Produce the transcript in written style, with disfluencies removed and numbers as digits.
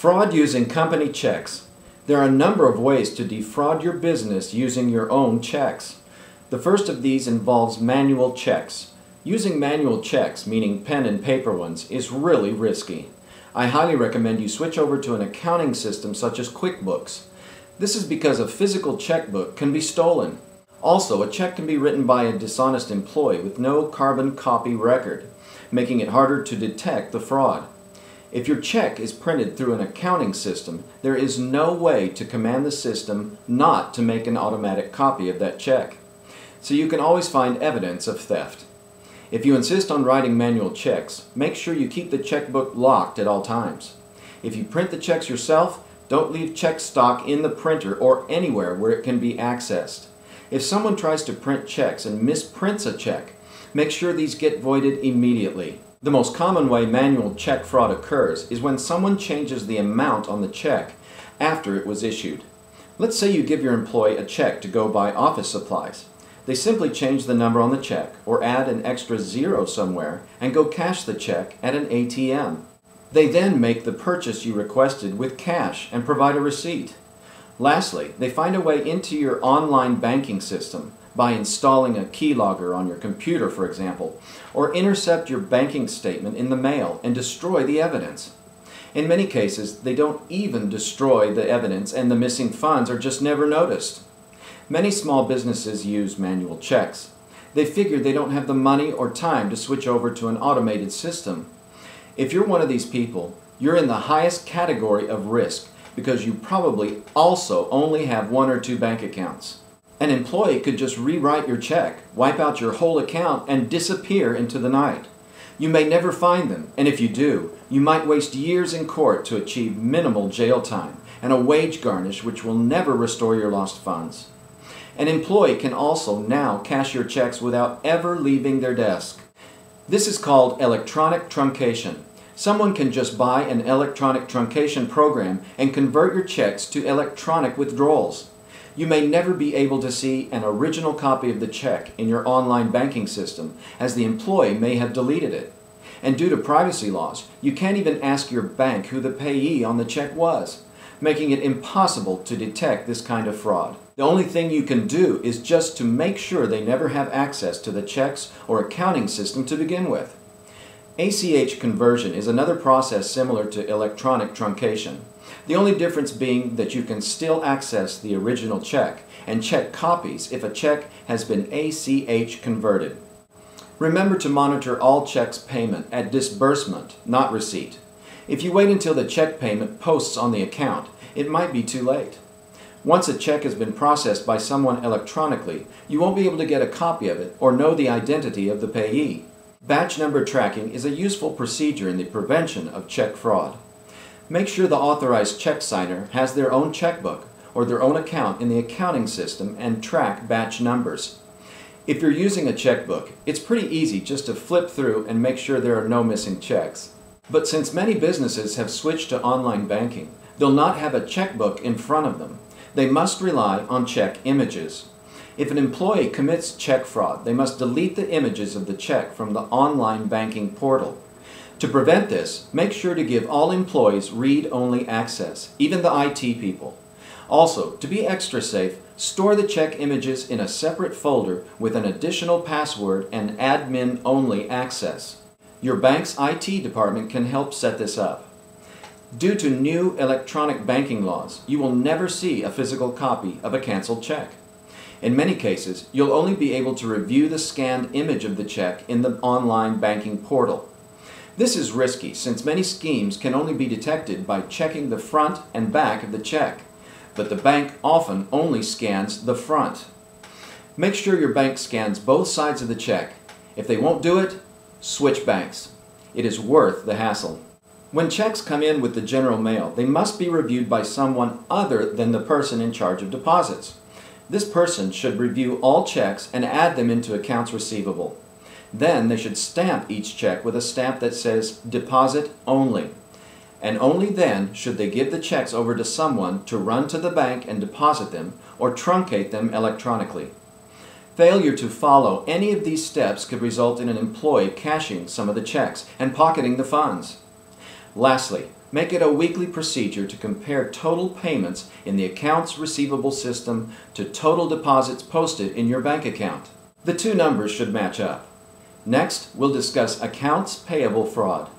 Fraud using company checks. There are a number of ways to defraud your business using your own checks. The first of these involves manual checks. Using manual checks, meaning pen and paper ones, is really risky. I highly recommend you switch over to an accounting system such as QuickBooks. This is because a physical checkbook can be stolen. Also, a check can be written by a dishonest employee with no carbon copy record, making it harder to detect the fraud. If your check is printed through an accounting system, there is no way to command the system not to make an automatic copy of that check. So you can always find evidence of theft. If you insist on writing manual checks, make sure you keep the checkbook locked at all times. If you print the checks yourself, don't leave check stock in the printer or anywhere where it can be accessed. If someone tries to print checks and misprints a check, make sure these get voided immediately. The most common way manual check fraud occurs is when someone changes the amount on the check after it was issued. Let's say you give your employee a check to go buy office supplies. They simply change the number on the check or add an extra zero somewhere and go cash the check at an ATM. They then make the purchase you requested with cash and provide a receipt. Lastly, they find a way into your online banking system by installing a keylogger on your computer, for example, or intercept your banking statement in the mail and destroy the evidence. In many cases, they don't even destroy the evidence and the missing funds are just never noticed. Many small businesses use manual checks. They figure they don't have the money or time to switch over to an automated system. If you're one of these people, you're in the highest category of risk because you probably also only have 1 or 2 bank accounts. An employee could just rewrite your check, wipe out your whole account, and disappear into the night. You may never find them, and if you do, you might waste years in court to achieve minimal jail time and a wage garnish which will never restore your lost funds. An employee can also now cash your checks without ever leaving their desk. This is called electronic truncation. Someone can just buy an electronic truncation program and convert your checks to electronic withdrawals. You may never be able to see an original copy of the check in your online banking system, as the employee may have deleted it. And due to privacy laws, you can't even ask your bank who the payee on the check was, making it impossible to detect this kind of fraud. The only thing you can do is just to make sure they never have access to the checks or accounting system to begin with. ACH conversion is another process similar to electronic truncation. The only difference being that you can still access the original check and check copies if a check has been ACH converted. Remember to monitor all checks payment at disbursement, not receipt. If you wait until the check payment posts on the account, it might be too late. Once a check has been processed by someone electronically, you won't be able to get a copy of it or know the identity of the payee. Batch number tracking is a useful procedure in the prevention of check fraud. Make sure the authorized check signer has their own checkbook or their own account in the accounting system and track batch numbers. If you're using a checkbook, it's pretty easy just to flip through and make sure there are no missing checks. But since many businesses have switched to online banking, they'll not have a checkbook in front of them. They must rely on check images. If an employee commits check fraud, they must delete the images of the check from the online banking portal. To prevent this, make sure to give all employees read-only access, even the IT people. Also, to be extra safe, store the check images in a separate folder with an additional password and admin-only access. Your bank's IT department can help set this up. Due to new electronic banking laws, you will never see a physical copy of a canceled check. In many cases, you'll only be able to review the scanned image of the check in the online banking portal. This is risky since many schemes can only be detected by checking the front and back of the check, but the bank often only scans the front. Make sure your bank scans both sides of the check. If they won't do it, switch banks. It is worth the hassle. When checks come in with the general mail, they must be reviewed by someone other than the person in charge of deposits. This person should review all checks and add them into accounts receivable. Then they should stamp each check with a stamp that says deposit only. And only then should they give the checks over to someone to run to the bank and deposit them or truncate them electronically. Failure to follow any of these steps could result in an employee cashing some of the checks and pocketing the funds. Lastly, Make it a weekly procedure to compare total payments in the accounts receivable system to total deposits posted in your bank account. The two numbers should match up. Next, we'll discuss accounts payable fraud.